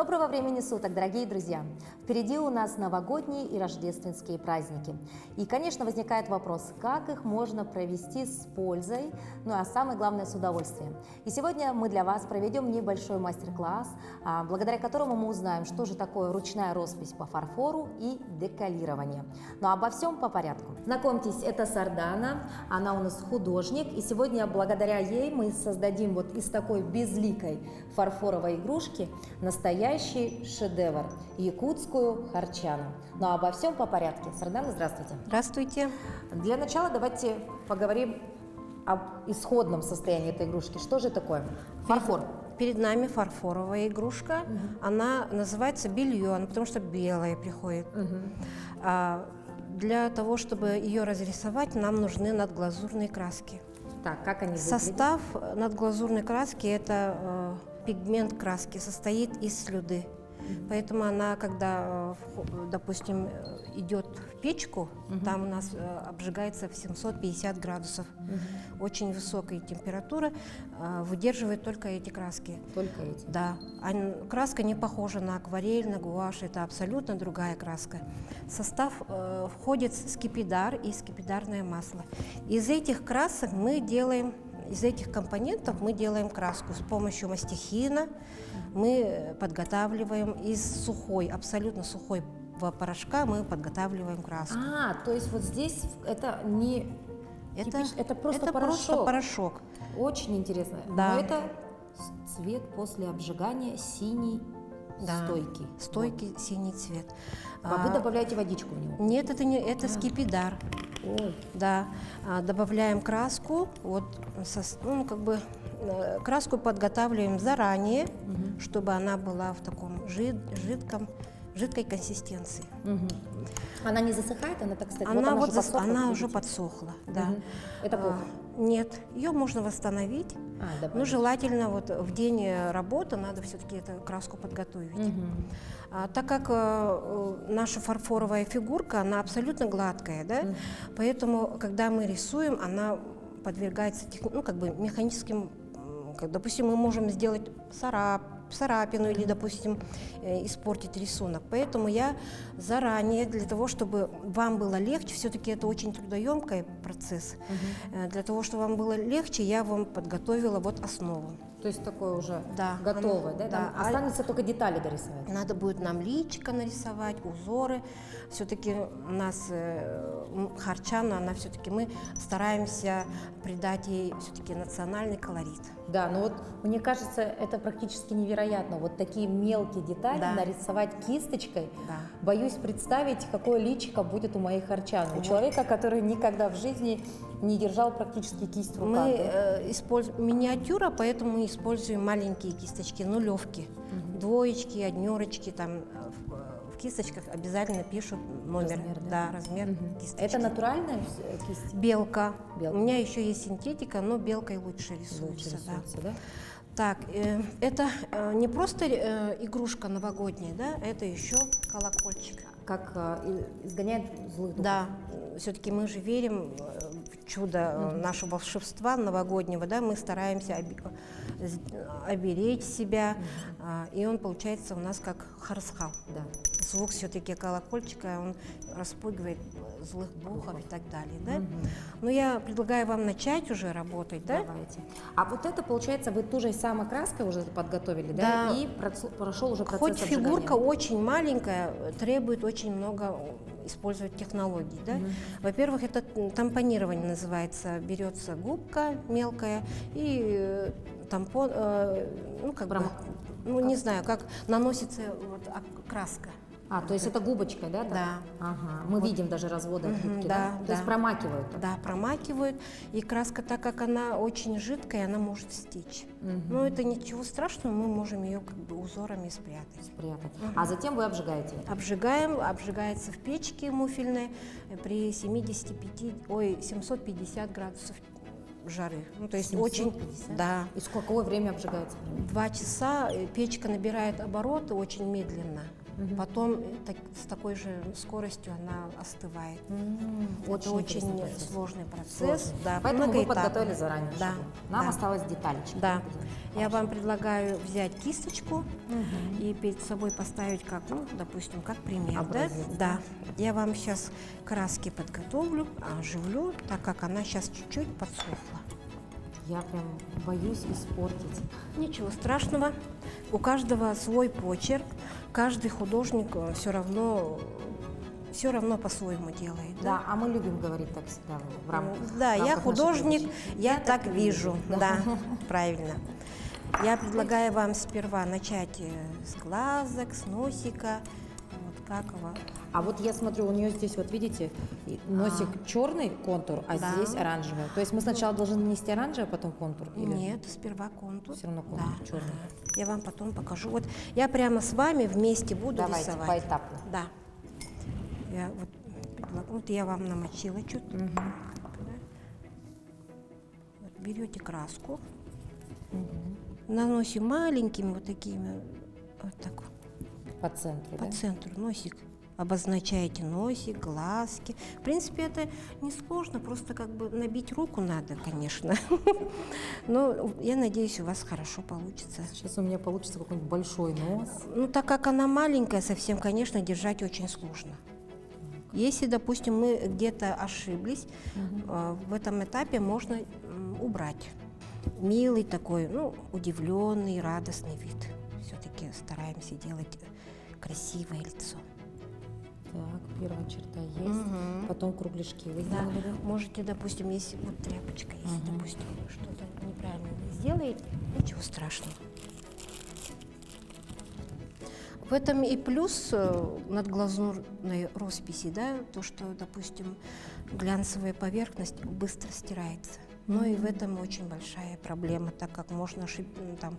Доброго времени суток, дорогие друзья! Впереди у нас новогодние и рождественские праздники. И, конечно, возникает вопрос, как их можно провести с пользой, ну а самое главное, с удовольствием. И сегодня мы для вас проведем небольшой мастер-класс, благодаря которому мы узнаем, что же такое ручная роспись по фарфору и деколирование. Но обо всем по порядку. Знакомьтесь, это Сардана, она у нас художник, и сегодня благодаря ей мы создадим вот из такой безликой фарфоровой игрушки настоящий шедевр – якутскую харчану. Но обо всем по порядку. Сардана, здравствуйте. Здравствуйте. Для начала давайте поговорим об исходном состоянии этой игрушки. Что же такое? Фарфор. Перед нами фарфоровая игрушка. Она называется бельон, потому что белая приходит. Для того, чтобы ее разрисовать, нам нужны надглазурные краски. Так, как они выглядят? Состав надглазурной краски – это пигмент краски, состоит из слюды. Поэтому она, когда, допустим, идет в печку, там у нас обжигается в 750 градусов. Очень высокая температура, выдерживает только эти краски. Только эти? Да. Краска не похожа на акварель, на гуашь, это абсолютно другая краска. В состав входит скипидар и скипидарное масло. Из этих красок мы делаем, из этих компонентов мы делаем краску с помощью мастихина. Мы подготавливаем из сухой, абсолютно сухой порошка, мы подготавливаем краску. То есть вот здесь это не это просто порошок. Просто порошок. Очень интересно. Да. Но это цвет после обжигания синий, Да. стойкий. Стойкий синий цвет. Вы добавляете водичку в него? Нет, это не, это скипидар. Ой. Да. Добавляем краску, вот, краску подготавливаем заранее, чтобы она была в таком жидкой консистенции. Она не засыхает, она так, кстати, Она уже подсохла, да. Это плохо? Нет, ее можно восстановить. Но желательно вот в день работы надо все-таки эту краску подготовить. Так как наша фарфоровая фигурка, она абсолютно гладкая, да, поэтому, когда мы рисуем, она подвергается механическим, допустим, мы можем сделать царапину или, допустим, испортить рисунок. Поэтому я заранее, для того, чтобы вам было легче, все-таки это очень трудоемкий процесс, для того, чтобы вам было легче, я вам подготовила вот основу. То есть такое уже Да, готовое, да? да. Останется только детали дорисовать. Надо будет нам личико нарисовать, узоры. Все-таки у нас харчана, она все-таки мы стараемся придать ей все-таки национальный колорит. Да, но вот мне кажется, это практически невероятно. Вот такие мелкие детали нарисовать кисточкой. Да. Боюсь представить, какое личико будет у моей харчаны. У человека, который никогда в жизни не держал практически кисть в руках. Мы используем миниатюра, поэтому мы используем маленькие кисточки, нулевки, двоечки, однерочки. Там в кисточках обязательно пишут номер, размер кисточки. Это натуральная кисть? Белка. У меня еще есть синтетика, но белкой лучше рисуется. Да. Так, это не просто игрушка новогодняя, да, это еще колокольчик. Как изгоняет злых духов? Да, все-таки мы же верим в чудо нашего волшебства новогоднего, да, мы стараемся оберечь себя, и он получается у нас как харсхал. Да. Звук все-таки колокольчика, он распугивает злых духов и так далее, да. Но я предлагаю вам начать уже работать, да? Давайте. А вот это, получается, вы ту же самой краской уже подготовили, да? И прошел уже процесс Хоть обжигания. фигурка очень маленькая, требует очень много использовать технологий, да? Во-первых, это тампонирование называется. Берется губка мелкая и тампон, не знаю, как наносится вот краска. То есть это губочкой, да? Да. Ага. Мы видим даже разводы от губки, да? То есть промакивают? Да, промакивают. И краска, так как она очень жидкая, она может стечь. Но это ничего страшного, мы можем ее узорами спрятать. А затем вы обжигаете? Обжигаем, обжигается в печке муфельной при 750 градусов жары. Ну, то есть 750? да. И какое время обжигается? 2 часа печка набирает обороты очень медленно. Потом с такой же скоростью она остывает. Это очень сложный процесс. Да, поэтому вы подготовили заранее. Да. Нам осталось деталечки. Да. Я вам предлагаю взять кисточку и перед собой поставить как, ну, допустим, как пример. Образец, Да? Да. Я вам сейчас краски подготовлю, оживлю, так как она сейчас чуть-чуть подсохла. Я прям боюсь испортить. Ничего страшного. У каждого свой почерк. Каждый художник все равно по-своему делает. Да, а мы любим говорить так всегда в рамках. Да, я художник, я так вижу. вижу. Да, правильно. Я предлагаю вам сперва начать с глазок, с носика. Вот как его. А вот я смотрю, у нее здесь, вот видите, носик черный контур, а Да. здесь оранжевый. То есть мы сначала должны нанести оранжевый, а потом контур? Или... Нет, сперва контур. Все равно контур черный. Я вам потом покажу. Вот я прямо с вами вместе буду Давайте, рисовать. поэтапно. Да. Вот я вам намочила чуть. Вот берете краску, наносим маленькими вот такими, вот так, По центру, по да? центру носик. Обозначаете носик, глазки. В принципе, это несложно, просто как бы набить руку надо, конечно. Но я надеюсь, у вас хорошо получится. Сейчас у меня получится какой-нибудь большой нос. Ну, так как она маленькая совсем, конечно, держать очень сложно. Если, допустим, мы где-то ошиблись, в этом этапе можно убрать. Милый такой, ну, удивленный, радостный вид. Все-таки стараемся делать красивое лицо. Так, первая черта есть. Потом кругляшки вы Да. сделали, да? Можете, допустим, если вот тряпочка, если, допустим, что-то неправильно сделаете, ничего страшного. В этом и плюс надглазурной росписи, да, то, что, допустим, глянцевая поверхность быстро стирается. Но и в этом очень большая проблема, так как можно там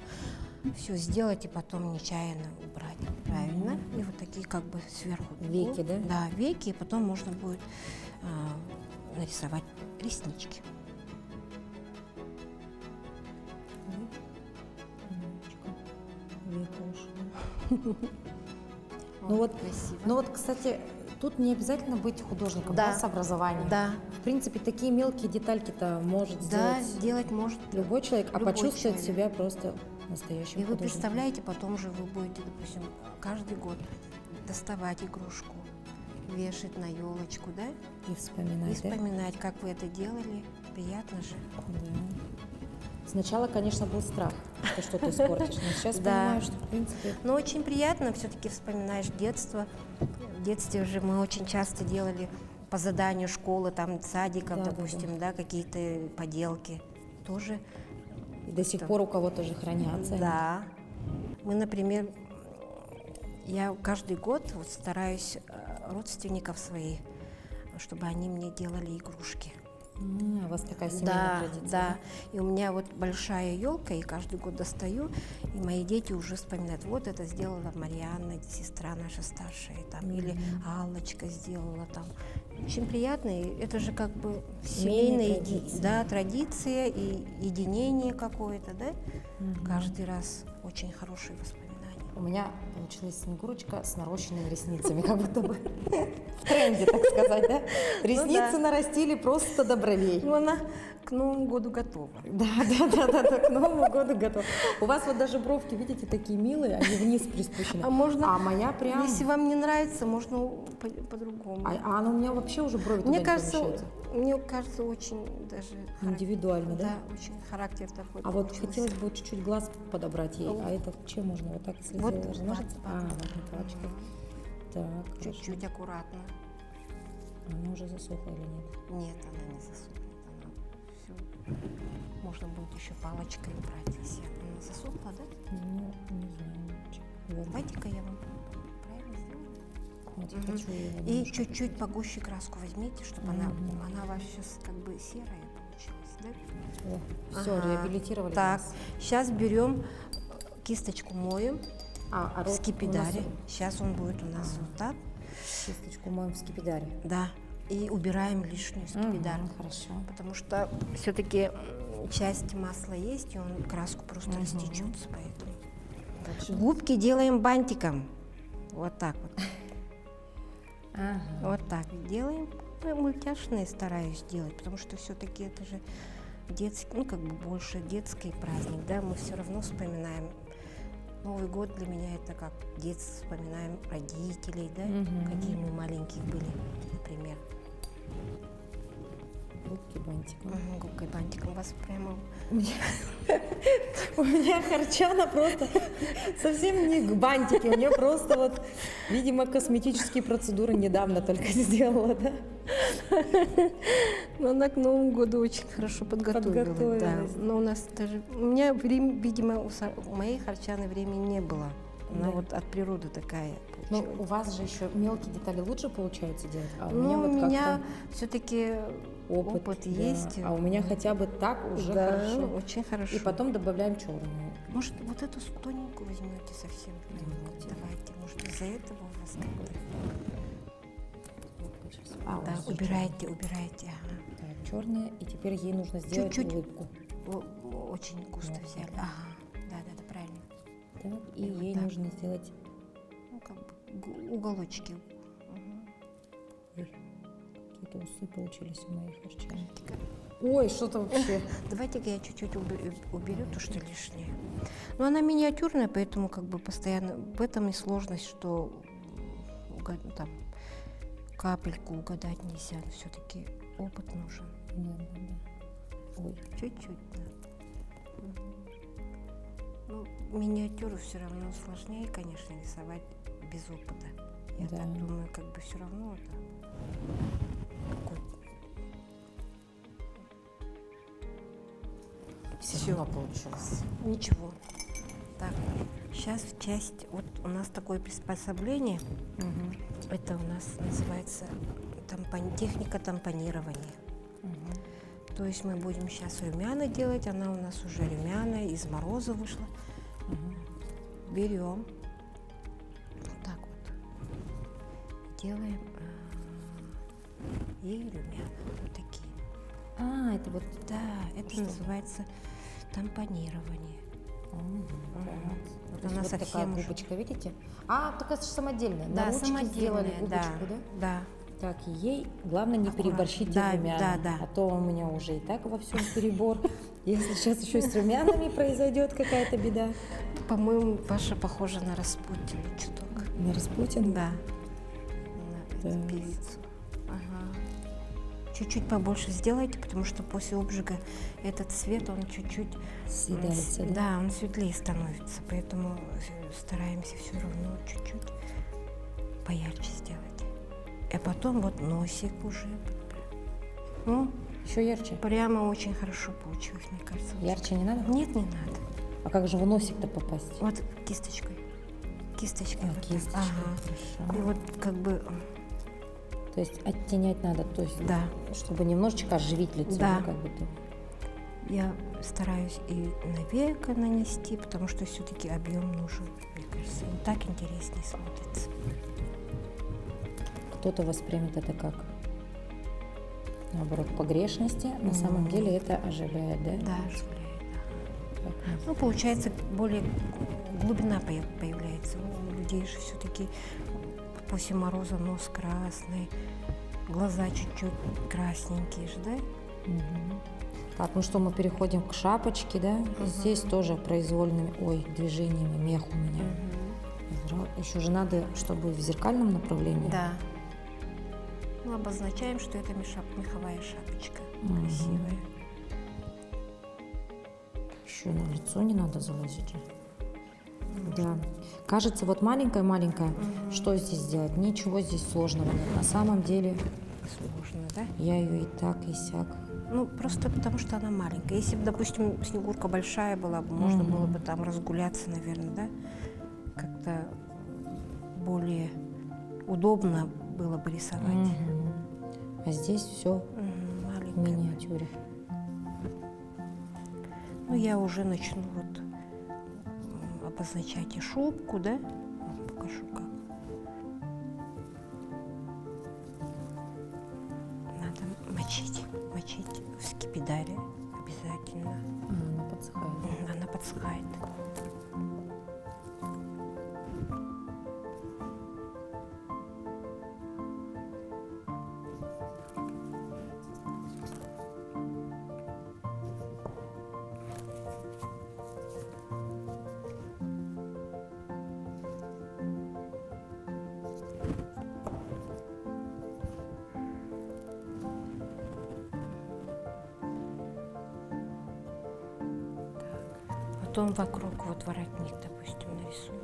все сделать и потом нечаянно убрать. Правильно? И вот такие как бы сверху. Веки, да? Да, веки, и потом можно будет нарисовать реснички. Ну вот, Красиво. ну вот, кстати, тут не обязательно быть художником, Да. да, с образованием. Да. В принципе, такие мелкие детальки-то может Да, сделать делать может любой человек, а любой почувствовать человек. себя просто настоящим И вы художником. представляете, потом же вы будете, допустим, каждый год доставать игрушку, вешать на елочку, да? И вспоминать, И да? вспоминать, как вы это делали. Приятно же. Да. Сначала, конечно, был страх, что что-то испортишь, но сейчас Да. понимаю, что, в принципе, Но очень приятно, все-таки вспоминаешь детство. В детстве же мы очень часто делали по заданию школы, там, садиков, Да, да, допустим, да, какие-то поделки. Тоже. и до сих пор у кого-то же хранятся. Да. Мы, например, я каждый год вот стараюсь родственников своих, чтобы они мне делали игрушки. У вас такая семейная Да, традиция. да. И у меня вот большая елка, и каждый год достаю, и мои дети уже вспоминают, вот это сделала Марьяна, сестра наша старшая, там, или Аллочка сделала там. Очень приятно, и это же как бы семейная традиция. да, традиция и единение какое-то, да? Каждый раз очень хорошие воспоминания. У меня получилась Снегурочка с нарощенными ресницами, как будто бы в тренде, так сказать, да? Ресницы нарастили просто до бровей. Ну, она к Новому году готова. Да, к Новому году готова. У вас вот даже бровки, видите, такие милые, они вниз приспущены. А можно, А моя прям... если вам не нравится, можно по-другому. А она у меня вообще уже брови туда Мне не кажется, помещаются. очень даже Индивидуально, да? Да, очень характер такой. А вот получился. хотелось бы чуть-чуть глаз подобрать ей. А это чем можно? Вот так, если Вот сделаешь, ножницы? ватной ватной палочкой. Так, Чуть-чуть аккуратно. хорошо. Она уже засохла или нет? Нет, она не засохнет. Она все. Можно будет еще палочкой убрать, если она засохла, да? Ну, не знаю. Вот. Давайте-ка я вам правильно сделаю. Вот я хочу её И немножко. чуть-чуть погуще краску возьмите, чтобы она у вас сейчас как бы серая получилась, да? О, все, Ага. реабилитировали Так, нас. сейчас берем кисточку моем А в рот скипидаре. у нас Сейчас он будет у нас вот так. кисточку моем в скипидаре. Да. и убираем лишнюю скипидар. Хорошо. Потому что все-таки часть масла есть, и он краску просто растечется, поэтому. Хорошо. Губки делаем бантиком. Вот так вот. Ага. Вот так делаем. Ну, мультяшные стараюсь делать, потому что все-таки это же детский, ну как бы больше детский праздник, да, мы все равно вспоминаем. Новый год для меня это как детство, вспоминаем родителей, да, какие мы маленькие были, например. Губки бантиком. Губкой бантиком вас прямо. У меня Харчана просто совсем не к бантике, у нее просто вот, видимо, косметические процедуры недавно только сделала, да? Но она к Новому году очень хорошо подготовилась. Да. Но у нас даже, у меня, видимо, у моей Харчаны времени не было. Она вот от природы такая. Ну, у вас же еще мелкие детали лучше получается делать, а у Ну, меня вот у меня как-то все-таки опыт да. есть. А у меня хотя бы так уже да, хорошо. очень хорошо. И потом добавляем черную. Может, вот эту тоненькую возьмете совсем? Давайте, может, из-за этого у вас как-то. Да, убирайте. Ага. Так, черная, и теперь ей нужно сделать Чуть-чуть. улыбку. Очень густо Вот взяли. так. Ага, да, это правильно. Так, и вот ей так. нужно сделать Ну, как бы уголочки. Ой, какие-то усы получились у моей Харчаны. Ой, что-то вообще. Давайте-ка я чуть-чуть уберу то, что лишнее. Но она миниатюрная, поэтому как бы постоянно в этом и сложность, что там капельку угадать нельзя. Все-таки опыт нужен. Да. Ой. Чуть-чуть, да. Ну, миниатюру все равно сложнее, конечно, рисовать без опыта. Я Да. так думаю, как бы все равно это какой. Все равно получилось. Ничего. Так, сейчас часть, вот у нас такое приспособление, это у нас называется техника тампонирования. То есть мы будем сейчас румяна делать, она у нас уже румяная, из мороза вышла. Берем, вот так вот, делаем и румяна, вот такие. Это вот. Да, это называется тампонирование. Вот она Вот такая совсем уже. губочка, видите? Только самодельная. Да, На ручке сделали самодельная, губочку, да? Да. Так, и ей главное не Аккуратно. переборщить Да, румяна, да. а то у меня уже и так во всем перебор. Если сейчас еще с румянами произойдет какая-то беда. По-моему, Паша похожа на Распутина чуток. На Распутина? Да. Да. На певицу. Ага. Чуть-чуть побольше сделайте, потому что после обжига этот цвет, он чуть-чуть... Съедается, да? Да, он светлее становится, поэтому стараемся все равно чуть-чуть поярче сделать. А потом вот носик уже. Ну, Еще ярче? прямо очень хорошо получилось, мне кажется. Ярче не надо? Нет, не надо. А как же в носик-то попасть? Вот кисточкой. Кисточкой. вот так. Кисточкой, Ага. хорошо. И вот как бы, То есть оттенять надо, то есть, да, чтобы немножечко оживить лицо. Да. Как будто. я стараюсь и на веко нанести, потому что все-таки объем нужен, мне кажется. И так интереснее смотрится. Кто-то воспримет это как, наоборот, погрешности. На самом деле это оживляет, да? Да, оживляет. Так, Ну, получается, более глубина появляется. У людей же все-таки после мороза нос красный, глаза чуть-чуть красненькие же, да? Так, ну что, мы переходим к шапочке, да? Здесь тоже произвольными, движениями мех у меня. Еще же надо, чтобы в зеркальном направлении. Да. Ну, обозначаем, что это меховая шапочка красивая. Еще на лицо не надо залазить же. Да. Кажется, вот маленькая-маленькая, что здесь сделать? Ничего здесь сложного нет. На самом деле Сложно, да? я ее и так, и сяк. Ну, просто потому что она маленькая. Если бы, допустим, Снегурка большая была бы, можно было бы там разгуляться, наверное, да? Как-то более удобно было бы рисовать. А здесь все в Маленькая. миниатюре. Ну, я уже начну вот обозначать и шубку, да? Покажу как. мочить в скипидаре обязательно. Она подсыхает. Она подсыхает. Потом вокруг вот воротник, допустим, нарисую,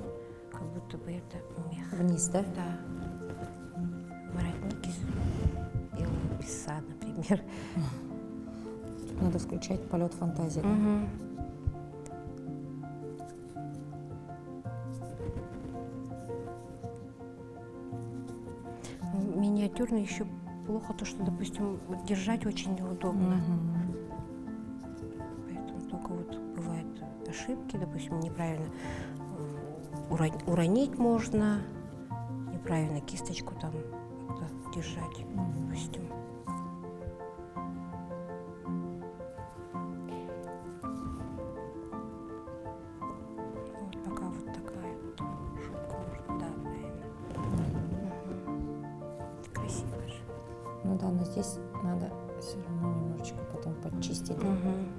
как будто бы это мех. Вниз, да? Да. Воротник из белого писа, например. Надо включать полет фантазии. Да? Мгм. Миниатюрный еще плохо то, что, допустим, вот держать очень неудобно. Мгм. Поэтому только вот бывают ошибки, допустим, неправильно уронить можно, неправильно кисточку там как-то держать, допустим. Вот пока вот такая вот шубка можно, да, правильно. Мгм. Красиво же. Ну да, но здесь надо все равно немножечко потом подчистить. Да? Мгм.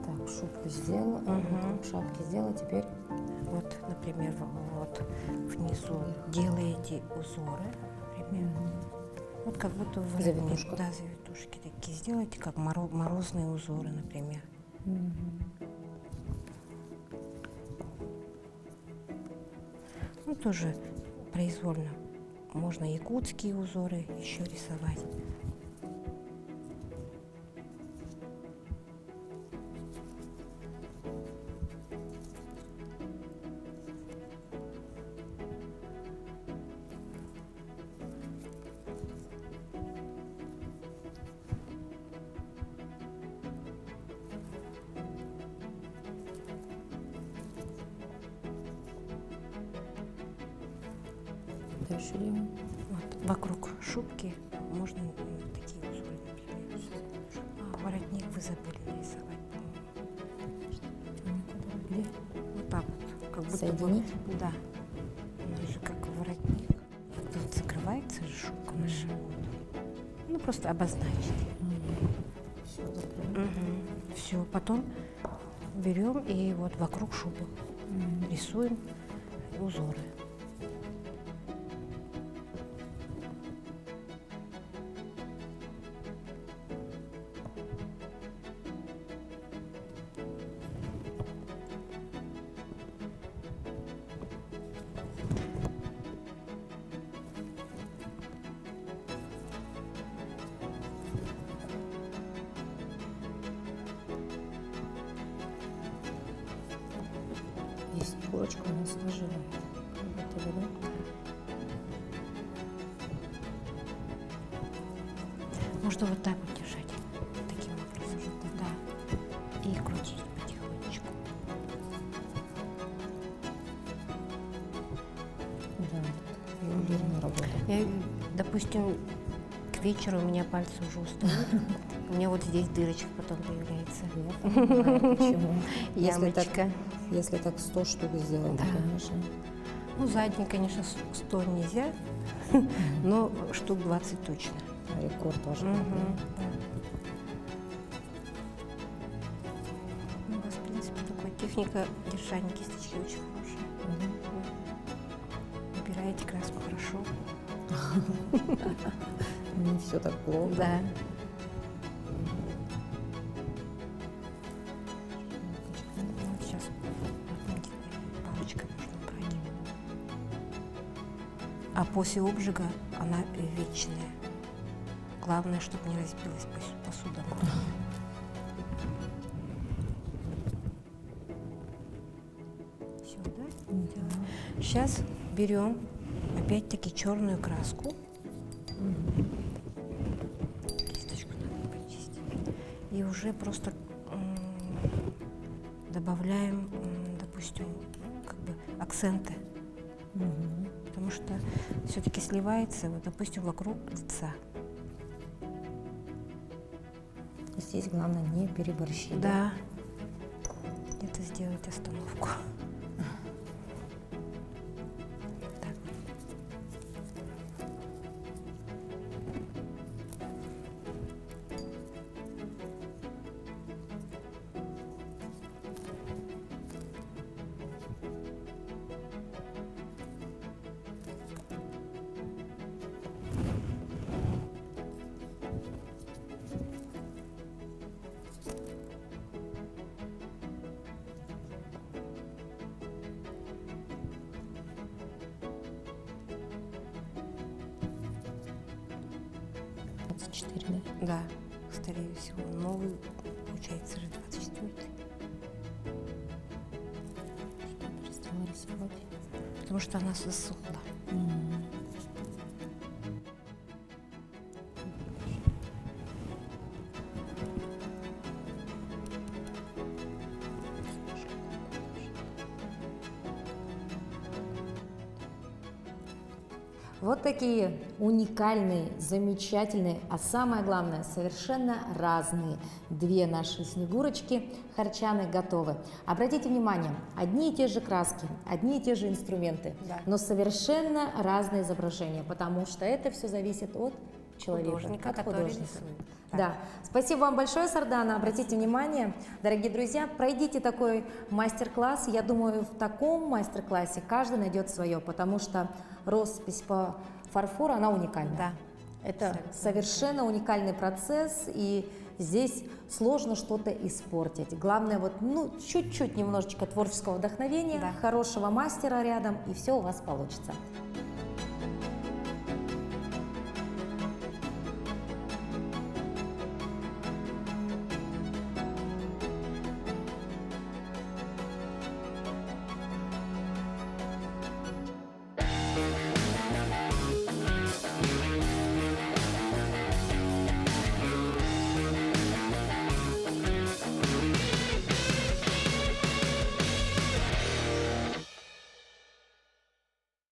Так, шубку сделала, вокруг шапки сделала, теперь Вот, например, вот внизу делаете узоры, например. Вот как будто в Завитушка. Да, завитушки такие сделайте, как морозные узоры, например. Ну, тоже произвольно. Можно якутские узоры еще рисовать. дальше делаем. Вот, вокруг шубки можно такие узоры, например. Воротник вы забыли нарисовать, по-моему. Где? Вот так вот, как будто Соединить? бы, да. Он же как воротник. Тут закрывается же шубка наша. Ну, просто обозначить. Все, закрыли. Все, потом берем и вот вокруг шубы рисуем узоры. Здесь курочка у нас сложила. Как будто бы, да? Можно вот так вот держать, таким образом, да, и крутить потихонечку. Да, тут ювелирная работа. Я, допустим, к вечеру у меня пальцы уже устают, у меня вот здесь дырочка потом появляется. Я понимаю, почему. Ямочка. Если так 100 штук сделать, Да. конечно. Ну, задний, конечно, 100 нельзя, но штук 20 точно. Рекорд ваш. Да. Ну, у вас, в принципе, такая техника держания кисточки очень хорошая. Выбираете краску хорошо. Не все так плохо. Да. Вот сейчас палочкой можно убрать. А после обжига она вечная. Главное, чтобы не разбилась посуда. Все, да? Сейчас берем опять-таки черную краску. Кисточку надо почистить. И уже просто добавляем, допустим, как бы акценты. потому что все-таки сливается, вот, допустим, вокруг лица. Здесь главное не переборщить. Да. Где-то сделать остановку. Так. Да, скорее всего. Новый, получается же 24-й. Что перестала рисовать? Потому что она засохла. Вот такие уникальные, замечательные, а самое главное, совершенно разные две наши снегурочки Харчаны готовы. Обратите внимание, одни и те же краски, одни и те же инструменты, Да. но совершенно разные изображения, потому что это все зависит от человека, Художника, от который художника. рисует. Да. Спасибо вам большое, Сардана. Обратите внимание, дорогие друзья, пройдите такой мастер-класс. Я думаю, в таком мастер-классе каждый найдет свое, потому что роспись по фарфору, она уникальна. Да. Это Абсолютно. совершенно уникальный процесс, и здесь сложно что-то испортить. Главное, вот, чуть-чуть немножечко творческого вдохновения, Да. хорошего мастера рядом, и все у вас получится.